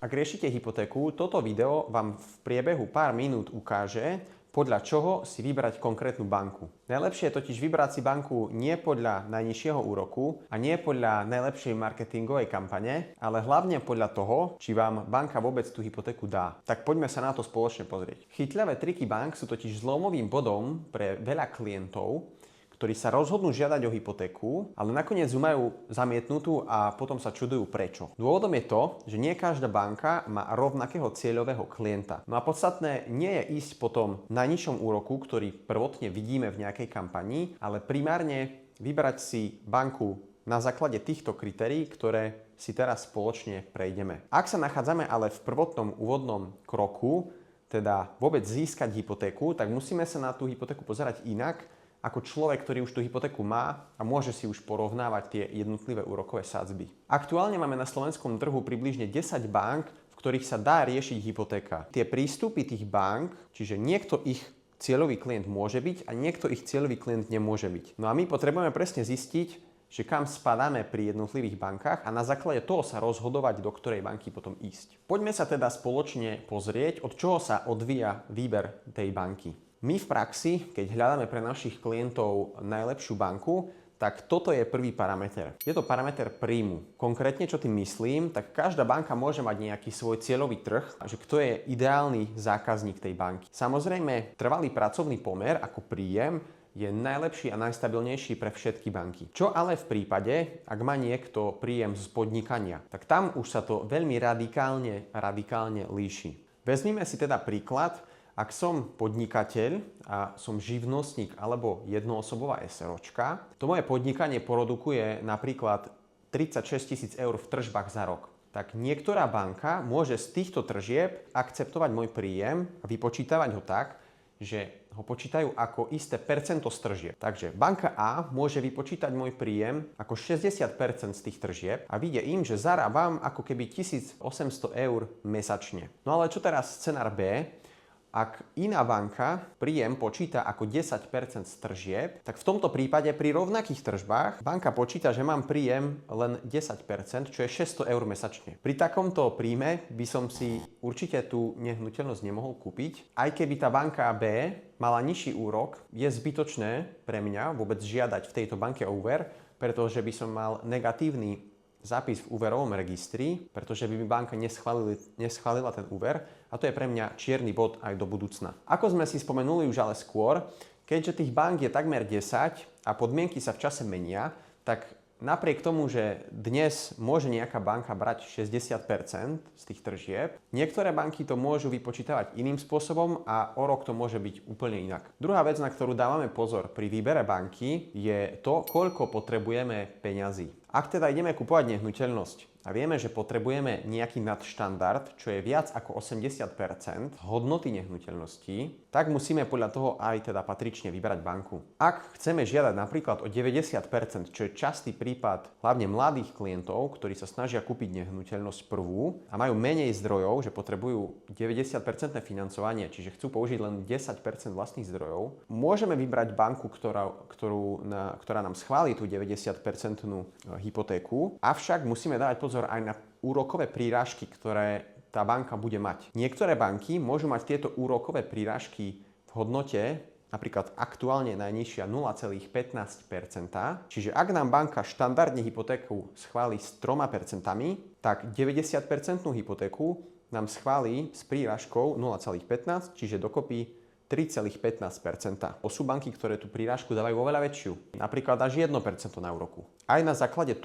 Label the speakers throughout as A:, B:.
A: Ak riešite hypotéku, toto video vám v priebehu pár minút ukáže, podľa čoho si vybrať konkrétnu banku. Najlepšie je totiž vybrať si banku nie podľa najnižšieho úroku a nie podľa najlepšej marketingovej kampane, ale hlavne podľa toho, či vám banka vôbec tú hypotéku dá. Tak poďme sa na to spoločne pozrieť. Chytľavé triky bank sú totiž zlomovým bodom pre veľa klientov, ktorí sa rozhodnú žiadať o hypotéku, ale nakoniec ju majú zamietnutú a potom sa čudujú prečo. Dôvodom je to, že nie každá banka má rovnakého cieľového klienta. No a podstatné nie je ísť po tom najnižšom úroku, ktorý prvotne vidíme v nejakej kampanii, ale primárne vybrať si banku na základe týchto kritérií, ktoré si teraz spoločne prejdeme. Ak sa nachádzame ale v prvotnom úvodnom kroku, teda vôbec získať hypotéku, tak musíme sa na tú hypotéku pozerať inak, ako človek, ktorý už tú hypotéku má a môže si už porovnávať tie jednotlivé úrokové sadzby. Aktuálne máme na slovenskom trhu približne 10 bank, v ktorých sa dá riešiť hypotéka. Tie prístupy tých bank, čiže niekto ich cieľový klient môže byť a niekto ich cieľový klient nemôže byť. No a my potrebujeme presne zistiť, že kam spadáme pri jednotlivých bankách a na základe toho sa rozhodovať, do ktorej banky potom ísť. Poďme sa teda spoločne pozrieť, od čoho sa odvíja výber tej banky. My v praxi, keď hľadáme pre našich klientov najlepšiu banku, tak toto je prvý parameter. Je to parameter príjmu. Konkrétne, čo tým myslím, tak každá banka môže mať nejaký svoj cieľový trh, že kto je ideálny zákazník tej banky. Samozrejme, trvalý pracovný pomer ako príjem je najlepší a najstabilnejší pre všetky banky. Čo ale v prípade, ak má niekto príjem z podnikania, tak tam už sa to veľmi radikálne líši. Vezmime si teda príklad. Ak som podnikateľ a som živnostník alebo jednoosobová SROčka, to moje podnikanie produkuje napríklad 36 000 eur v tržbách za rok. Tak niektorá banka môže z týchto tržieb akceptovať môj príjem a vypočítavať ho tak, že ho počítajú ako isté percento z tržieb. Takže banka A môže vypočítať môj príjem ako 60% z tých tržieb a vyjde im, že zarábam ako keby 1800 eur mesačne. No ale čo teraz scenár B? Ak iná banka príjem počíta ako 10% z tržieb, tak v tomto prípade pri rovnakých tržbách banka počíta, že mám príjem len 10%, čo je 600 eur mesačne. Pri takomto príjme by som si určite tú nehnuteľnosť nemohol kúpiť. Aj keby tá banka B mala nižší úrok, je zbytočné pre mňa vôbec žiadať v tejto banke o úver, pretože by som mal negatívny zápis v úverovom registri, pretože by mi banka neschválila ten úver a to je pre mňa čierny bod aj do budúcna. Ako sme si spomenuli už ale skôr, keďže tých bank je takmer 10 a podmienky sa v čase menia, tak napriek tomu, že dnes môže nejaká banka brať 60% z tých tržieb, niektoré banky to môžu vypočítavať iným spôsobom a o rok to môže byť úplne inak. Druhá vec, na ktorú dávame pozor pri výbere banky, je to, koľko potrebujeme peňazí. Ak teda ideme kupovať nehnuteľnosť a vieme, že potrebujeme nejaký nadštandard, čo je viac ako 80% hodnoty nehnuteľností, tak musíme podľa toho aj teda patrične vybrať banku. Ak chceme žiadať napríklad o 90%, čo je častý prípad hlavne mladých klientov, ktorí sa snažia kúpiť nehnuteľnosť prvú a majú menej zdrojov, že potrebujú 90% financovanie, čiže chcú použiť len 10% vlastných zdrojov, môžeme vybrať banku, ktorá nám schváli tú 90% hypotéku, avšak musíme dávať pozor aj na úrokové prírážky, ktoré tá banka bude mať. Niektoré banky môžu mať tieto úrokové prírážky v hodnote napríklad aktuálne najnižšia 0,15%, čiže ak nám banka štandardne hypotéku schváli s 3%, tak 90% hypotéku nám schváli s prírážkou 0,15, čiže dokopy 3,15%. Sú banky, ktoré tú prírážku dávajú oveľa väčšiu, napríklad až 1% na úroku. Aj na základe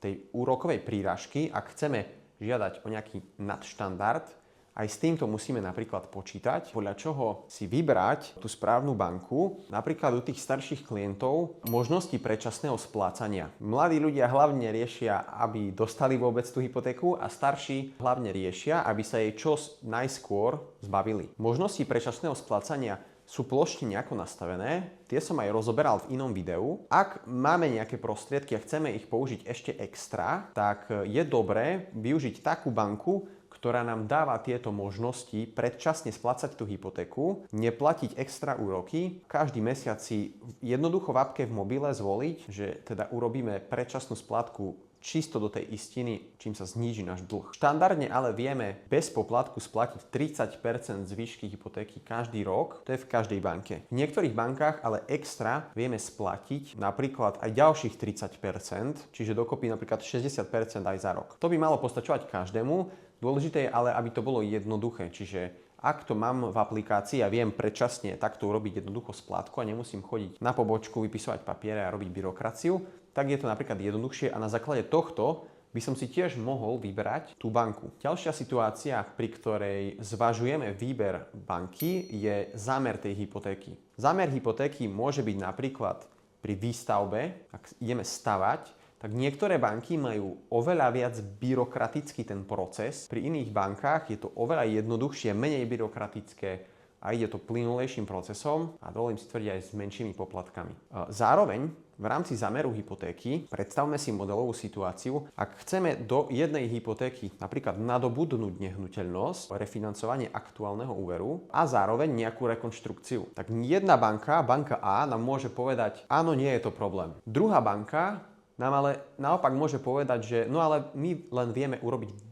A: tej úrokovej prírážky, ak chceme žiadať o nejaký nadštandard, aj s týmto musíme napríklad počítať, podľa čoho si vybrať tú správnu banku, napríklad u tých starších klientov možnosti predčasného splácania. Mladí ľudia hlavne riešia, aby dostali vôbec tú hypotéku a starší hlavne riešia, aby sa jej čo najskôr zbavili. Možnosti predčasného splácania sú plošne nejako nastavené, tie som aj rozoberal v inom videu. Ak máme nejaké prostriedky a chceme ich použiť ešte extra, tak je dobré využiť takú banku, ktorá nám dáva tieto možnosti predčasne splácať tú hypotéku, neplatiť extra úroky, každý mesiac si jednoducho v appke v mobile zvoliť, že teda urobíme predčasnú splátku čisto do tej istiny, čím sa zníži náš dlh. Štandardne ale vieme bez poplatku splatiť 30% z výšky hypotéky každý rok, to je v každej banke. V niektorých bankách ale extra vieme splatiť napríklad aj ďalších 30%, čiže dokopy napríklad 60% aj za rok. To by malo postačovať každému, dôležité je ale, aby to bolo jednoduché, čiže ak to mám v aplikácii a viem predčasne takto urobiť jednoducho splátku a nemusím chodiť na pobočku, vypisovať papiere a robiť byrokraciu, tak je to napríklad jednoduchšie a na základe tohto by som si tiež mohol vyberať tú banku. Ďalšia situácia, pri ktorej zvažujeme výber banky, je zámer tej hypotéky. Zámer hypotéky môže byť napríklad pri výstavbe, ak ideme stavať, tak niektoré banky majú oveľa viac byrokratický ten proces. Pri iných bankách je to oveľa jednoduchšie, menej byrokratické a ide to plynulejším procesom a dovolím si tvrdiť aj s menšími poplatkami. Zároveň v rámci zámeru hypotéky predstavme si modelovú situáciu, ak chceme do jednej hypotéky napríklad nadobudnúť nehnuteľnosť, refinancovanie aktuálneho úveru a zároveň nejakú rekonštrukciu. Tak jedna banka, banka A, nám môže povedať, áno, nie je to problém. Druhá banka nám ale naopak môže povedať, že no ale my len vieme urobiť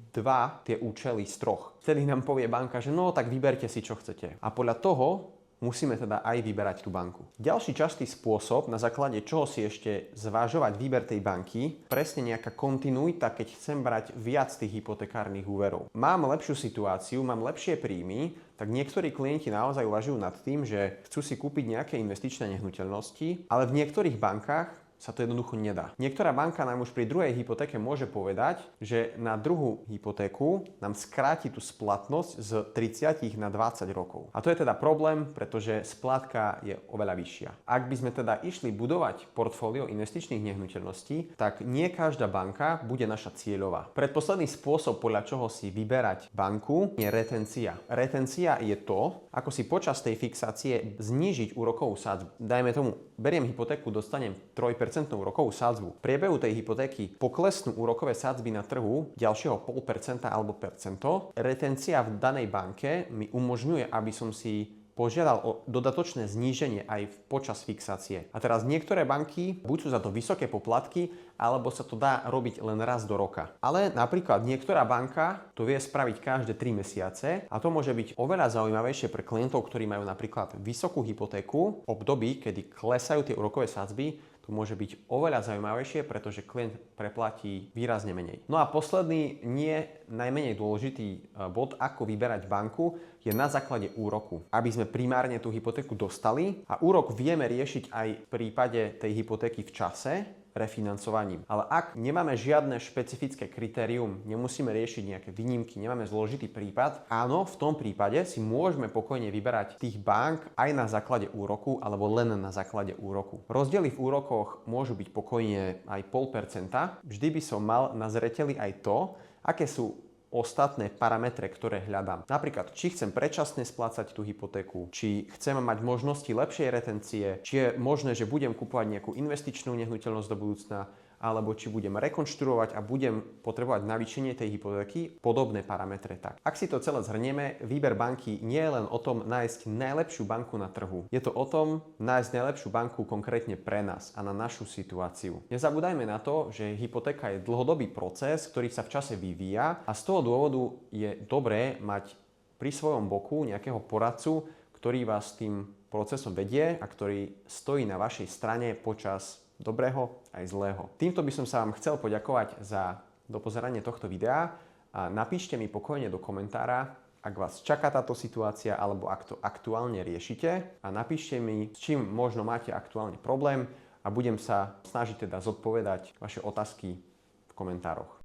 A: tie účely z 3. Vtedy nám povie banka, že no tak vyberte si, čo chcete. A podľa toho musíme teda aj vyberať tú banku. Ďalší častý spôsob, na základe čoho si ešte zvažovať výber tej banky, presne nejaká kontinuita, keď chcem brať viac tých hypotekárnych úverov. Mám lepšiu situáciu, mám lepšie príjmy, tak niektorí klienti naozaj uvažujú nad tým, že chcú si kúpiť nejaké investičné nehnuteľnosti, ale v niektorých bankách sa to jednoducho nedá. Niektorá banka nám už pri druhej hypotéke môže povedať, že na druhú hypotéku nám skráti tú splatnosť z 30 na 20 rokov. A to je teda problém, pretože splátka je oveľa vyššia. Ak by sme teda išli budovať portfólio investičných nehnuteľností, tak nie každá banka bude naša cieľová. Predposledný spôsob, podľa čoho si vyberať banku, je retencia. Retencia je to, ako si počas tej fixácie znížiť úrokovú sadzbu. Dajme tomu, beriem hypotéku, dostanem 3% úrokovú sadzbu. V priebehu tej hypotéky poklesnú úrokové sadzby na trhu ďalšieho 0,5% alebo percento. Retencia v danej banke mi umožňuje, aby som si požiadal o dodatočné zníženie aj počas fixácie. A teraz niektoré banky buď sú za to vysoké poplatky, alebo sa to dá robiť len raz do roka. Ale napríklad niektorá banka to vie spraviť každé 3 mesiace a to môže byť oveľa zaujímavejšie pre klientov, ktorí majú napríklad vysokú hypotéku, období, kedy klesajú tie úrokové sadzby. To môže byť oveľa zaujímavejšie, pretože klient preplatí výrazne menej. No a posledný, nie najmenej dôležitý bod, ako vyberať banku, je na základe úroku. Aby sme primárne tú hypotéku dostali a úrok vieme riešiť aj v prípade tej hypotéky v čase, refinancovaním. Ale ak nemáme žiadne špecifické kritérium, nemusíme riešiť nejaké výnimky, nemáme zložitý prípad, áno, v tom prípade si môžeme pokojne vyberať tých bank aj na základe úroku alebo len na základe úroku. Rozdiely v úrokoch môžu byť pokojne aj 0,5%. Vždy by som mal na zreteli aj to, aké sú ostatné parametre, ktoré hľadám. Napríklad, či chcem predčasne splácať tú hypotéku, či chcem mať možnosti lepšej retencie, či je možné, že budem kupovať nejakú investičnú nehnuteľnosť do budúcna, alebo či budem rekonštruovať a budem potrebovať navýšenie tej hypotéky, podobné parametre. Tak, ak si to celé zhrnieme, výber banky nie je len o tom nájsť najlepšiu banku na trhu. Je to o tom nájsť najlepšiu banku konkrétne pre nás a na našu situáciu. Nezabúdajme na to, že hypotéka je dlhodobý proces, ktorý sa v čase vyvíja a z toho dôvodu je dobré mať pri svojom boku nejakého poradcu, ktorý vás tým procesom vedie a ktorý stojí na vašej strane počas dobrého aj zlého. Týmto by som sa vám chcel poďakovať za dopozeranie tohto videa a napíšte mi pokojne do komentára, ak vás čaká táto situácia alebo ak to aktuálne riešite a napíšte mi, s čím možno máte aktuálne problém a budem sa snažiť teda zodpovedať vaše otázky v komentároch.